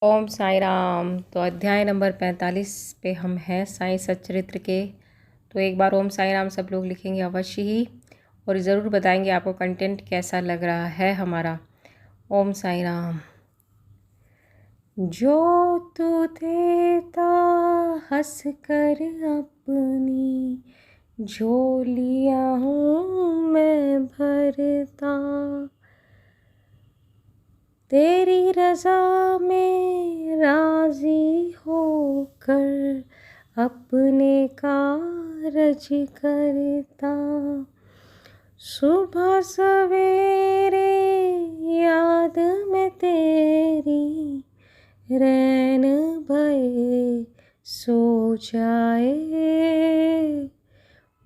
ओम साई राम। तो अध्याय नंबर 45 पे हम हैं साईं सच्चरित्र के। तो एक बार ओम साई राम सब लोग लिखेंगे अवश्य ही, और ज़रूर बताएंगे आपको कंटेंट कैसा लग रहा है हमारा। ओम साई राम। जो तू देता हंस कर अपनी झोलियाँ हूँ मैं भरता, तेरी रज़ा में राज़ी होकर अपने कारज करता। सुबह सवेरे याद में तेरी रैन भये सो जाए,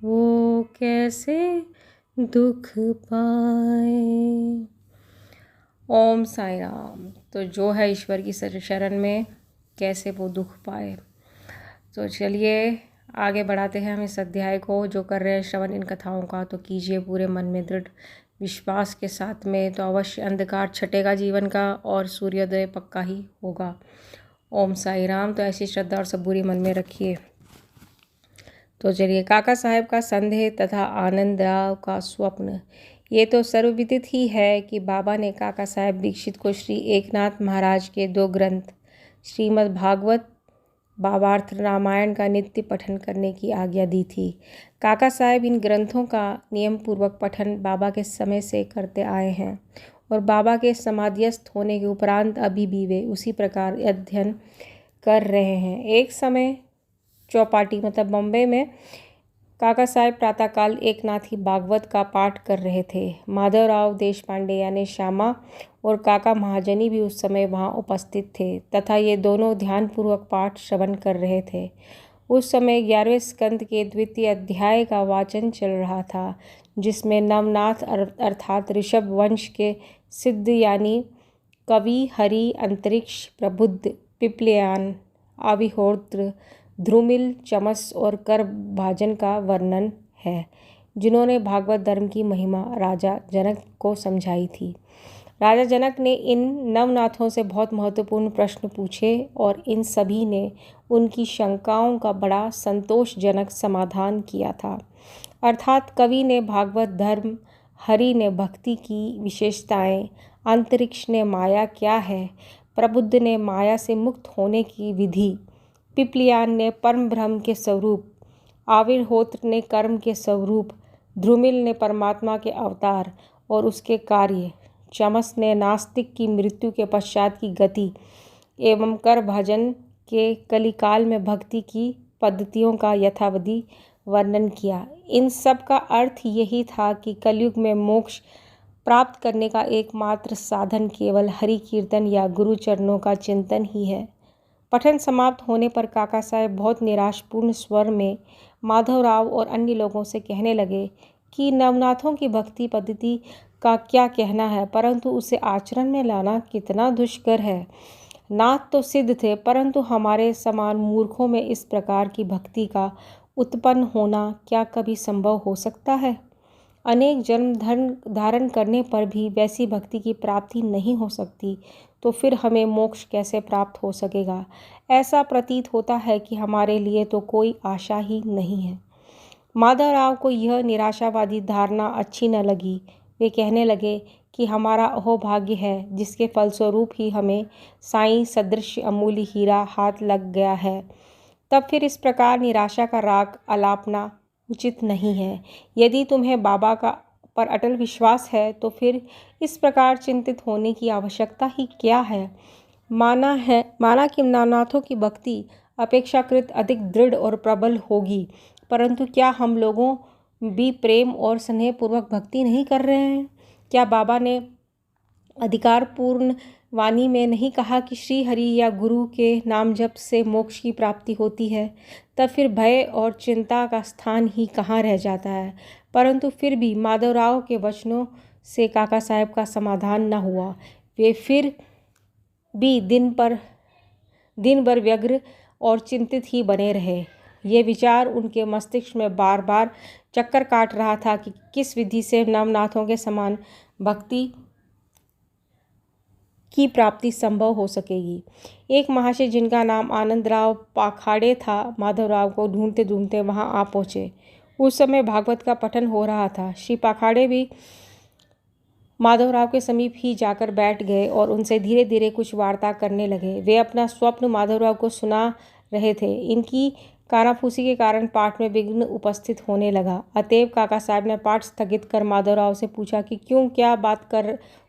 वो कैसे दुख पाए। ओम साई राम। तो जो है ईश्वर की शरण में कैसे वो दुख पाए। तो चलिए आगे बढ़ाते हैं हम इस अध्याय को। जो कर रहे हैं श्रवण इन कथाओं का तो कीजिए पूरे मन में दृढ़ विश्वास के साथ में, तो अवश्य अंधकार छटेगा जीवन का और सूर्योदय पक्का ही होगा। ओम साई राम। तो ऐसी श्रद्धा और सबूरी मन में रखिए। तो चलिए, काका साहेब का संदेह तथा आनंदराव का स्वप्न। ये तो सर्वविदित ही है कि बाबा ने काका साहेब दीक्षित को श्री एकनाथ महाराज के 2 ग्रंथ श्रीमद् भागवत भावार्थ रामायण का नित्य पठन करने की आज्ञा दी थी। काका साहेब इन ग्रंथों का नियम पूर्वक पठन बाबा के समय से करते आए हैं और बाबा के समाधिस्थ होने के उपरांत अभी भी वे उसी प्रकार अध्ययन कर रहे हैं। एक समय चौपाटी मतलब बम्बई में काका साहेब प्रातःकाल एकनाथी भागवत का पाठ कर रहे थे। माधवराव देशपांडे यानी श्यामा और काका महाजनी भी उस समय वहां उपस्थित थे तथा ये दोनों ध्यानपूर्वक पाठ श्रवण कर रहे थे। उस समय 11वें स्कंद के द्वितीय अध्याय का वाचन चल रहा था, जिसमें नवनाथ अर्थात ऋषभ वंश के सिद्ध यानी कवि हरि, अंतरिक्ष, प्रबुद्ध, पिपलियान, आविहोत्र, ध्रुमिल, चमस और कर भाजन का वर्णन है, जिन्होंने भागवत धर्म की महिमा राजा जनक को समझाई थी। राजा जनक ने इन नवनाथों से बहुत महत्वपूर्ण प्रश्न पूछे और इन सभी ने उनकी शंकाओं का बड़ा संतोषजनक समाधान किया था। अर्थात कवि ने भागवत धर्म, हरि ने भक्ति की विशेषताएं, अंतरिक्ष ने माया क्या है, प्रबुद्ध ने माया से मुक्त होने की विधि, पिपलियान ने परम ब्रह्म के स्वरूप, आविर्होत्र ने कर्म के स्वरूप, ध्रुमिल ने परमात्मा के अवतार और उसके कार्य, चमस ने नास्तिक की मृत्यु के पश्चात की गति एवं कर भजन के कलिकाल में भक्ति की पद्धतियों का यथावधि वर्णन किया। इन सब का अर्थ यही था कि कलयुग में मोक्ष प्राप्त करने का एकमात्र साधन केवल हरि कीर्तन या गुरु चरणों का चिंतन ही है। पठन समाप्त होने पर काका साहेब बहुत निराशपूर्ण स्वर में माधवराव और अन्य लोगों से कहने लगे कि नवनाथों की भक्ति पद्धति का क्या कहना है, परंतु उसे आचरण में लाना कितना दुष्कर है। नाथ तो सिद्ध थे, परंतु हमारे समान मूर्खों में इस प्रकार की भक्ति का उत्पन्न होना क्या कभी संभव हो सकता है। अनेक जन्म धारण करने पर भी वैसी भक्ति की प्राप्ति नहीं हो सकती, तो फिर हमें मोक्ष कैसे प्राप्त हो सकेगा। ऐसा प्रतीत होता है कि हमारे लिए तो कोई आशा ही नहीं है। माधवराव को यह निराशावादी धारणा अच्छी न लगी। वे कहने लगे कि हमारा अहोभाग्य है जिसके फलस्वरूप ही हमें साईं सदृश अमूल्य हीरा हाथ लग गया है। तब फिर इस प्रकार निराशा का राग अलापना उचित नहीं है। यदि तुम्हें बाबा का पर अटल विश्वास है तो फिर इस प्रकार चिंतित होने की आवश्यकता ही क्या है। माना कि नवनाथों की भक्ति अपेक्षाकृत अधिक दृढ़ और प्रबल होगी, परंतु क्या हम लोगों भी प्रेम और स्नेहपूर्वक भक्ति नहीं कर रहे हैं। क्या बाबा ने अधिकारपूर्ण वाणी में नहीं कहा कि श्री हरि या गुरु के नाम जप से मोक्ष की प्राप्ति होती है। तब फिर भय और चिंता का स्थान ही कहाँ रह जाता है। परंतु फिर भी माधवराव के वचनों से काका साहेब का समाधान न हुआ। वे फिर भी दिन भर व्यग्र और चिंतित ही बने रहे। ये विचार उनके मस्तिष्क में बार बार चक्कर काट रहा था कि किस विधि से नवनाथों के समान भक्ति की प्राप्ति संभव हो सकेगी। एक महाशय जिनका नाम आनंदराव पाखाड़े था, माधवराव को ढूंढते ढूंढते वहां आ पहुंचे। उस समय भागवत का पठन हो रहा था। श्री पाखाड़े भी माधवराव के समीप ही जाकर बैठ गए और उनसे धीरे धीरे कुछ वार्ता करने लगे। वे अपना स्वप्न माधवराव को सुना रहे थे। इनकी कानाफूसी के कारण पाठ में विघ्न उपस्थित होने लगा। अतएव काका साहब ने पाठ स्थगित कर माधवराव से पूछा कि क्यों, क्या बात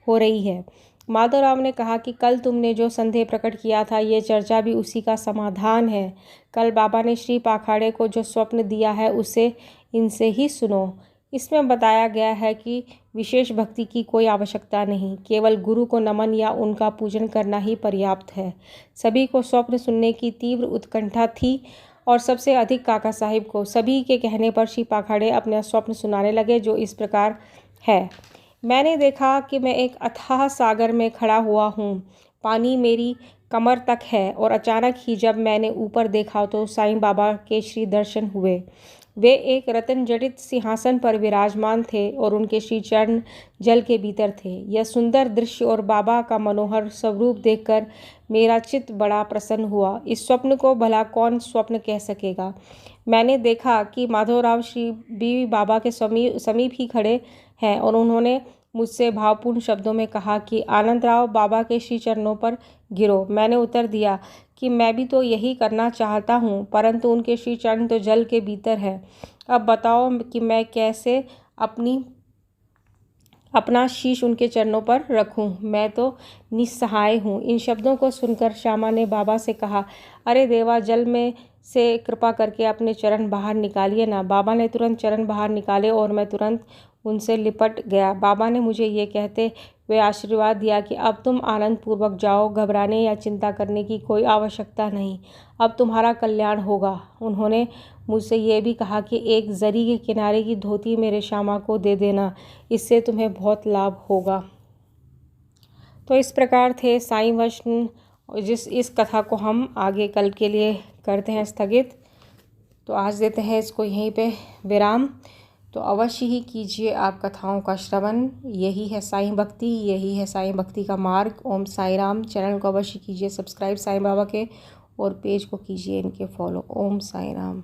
हो रही है। माधवराव ने कहा कि कल तुमने जो संदेह प्रकट किया था, ये चर्चा भी उसी का समाधान है। कल बाबा ने श्री पाखाड़े को जो स्वप्न दिया है उसे इनसे ही सुनो। इसमें बताया गया है कि विशेष भक्ति की कोई आवश्यकता नहीं, केवल गुरु को नमन या उनका पूजन करना ही पर्याप्त है। सभी को स्वप्न सुनने की तीव्र उत्कंठा थी और सबसे अधिक काका साहिब को। सभी के कहने पर श्री पाखाड़े अपना स्वप्न सुनाने लगे, जो इस प्रकार है। मैंने देखा कि मैं एक अथाह सागर में खड़ा हुआ हूँ। पानी मेरी कमर तक है और अचानक ही जब मैंने ऊपर देखा तो साईं बाबा के श्री दर्शन हुए। वे एक रत्न जड़ित सिंहासन पर विराजमान थे और उनके श्री चरण जल के भीतर थे। यह सुंदर दृश्य और बाबा का मनोहर स्वरूप देखकर मेरा चित्त बड़ा प्रसन्न हुआ। इस स्वप्न को भला कौन स्वप्न कह सकेगा। मैंने देखा कि माधवराव श्री बीवी बाबा के समीप ही खड़े हैं और उन्होंने मुझसे भावपूर्ण शब्दों में कहा कि आनंदराव, बाबा के श्री चरणों पर गिरो। मैंने उत्तर दिया कि मैं भी तो यही करना चाहता हूँ, परंतु उनके श्री चरण तो जल के भीतर है। अब बताओ कि मैं कैसे अपना शीश उनके चरणों पर रखूं। मैं तो निस्सहाय हूँ। इन शब्दों को सुनकर श्यामा ने बाबा से कहा, अरे देवा, जल में से कृपा करके अपने चरण बाहर निकालिए ना। बाबा ने तुरंत चरण बाहर निकाले और मैं तुरंत उनसे लिपट गया। बाबा ने मुझे ये कहते हुए आशीर्वाद दिया कि अब तुम आनंद पूर्वक जाओ, घबराने या चिंता करने की कोई आवश्यकता नहीं, अब तुम्हारा कल्याण होगा। उन्होंने मुझसे ये भी कहा कि एक जरी के किनारे की धोती मेरे श्यामा को दे देना, इससे तुम्हें बहुत लाभ होगा। तो इस प्रकार थे साईं वचन। इस कथा को हम आगे कल के लिए करते हैं स्थगित। तो आज देते हैं इसको यहीं पे विराम। तो अवश्य ही कीजिए आप कथाओं का श्रवण। यही है साईं भक्ति, यही है साईं भक्ति का मार्ग। ओम साई राम। चैनल को अवश्य कीजिए सब्सक्राइब साईं बाबा के और पेज को कीजिए इनके फॉलो। ओम साई राम।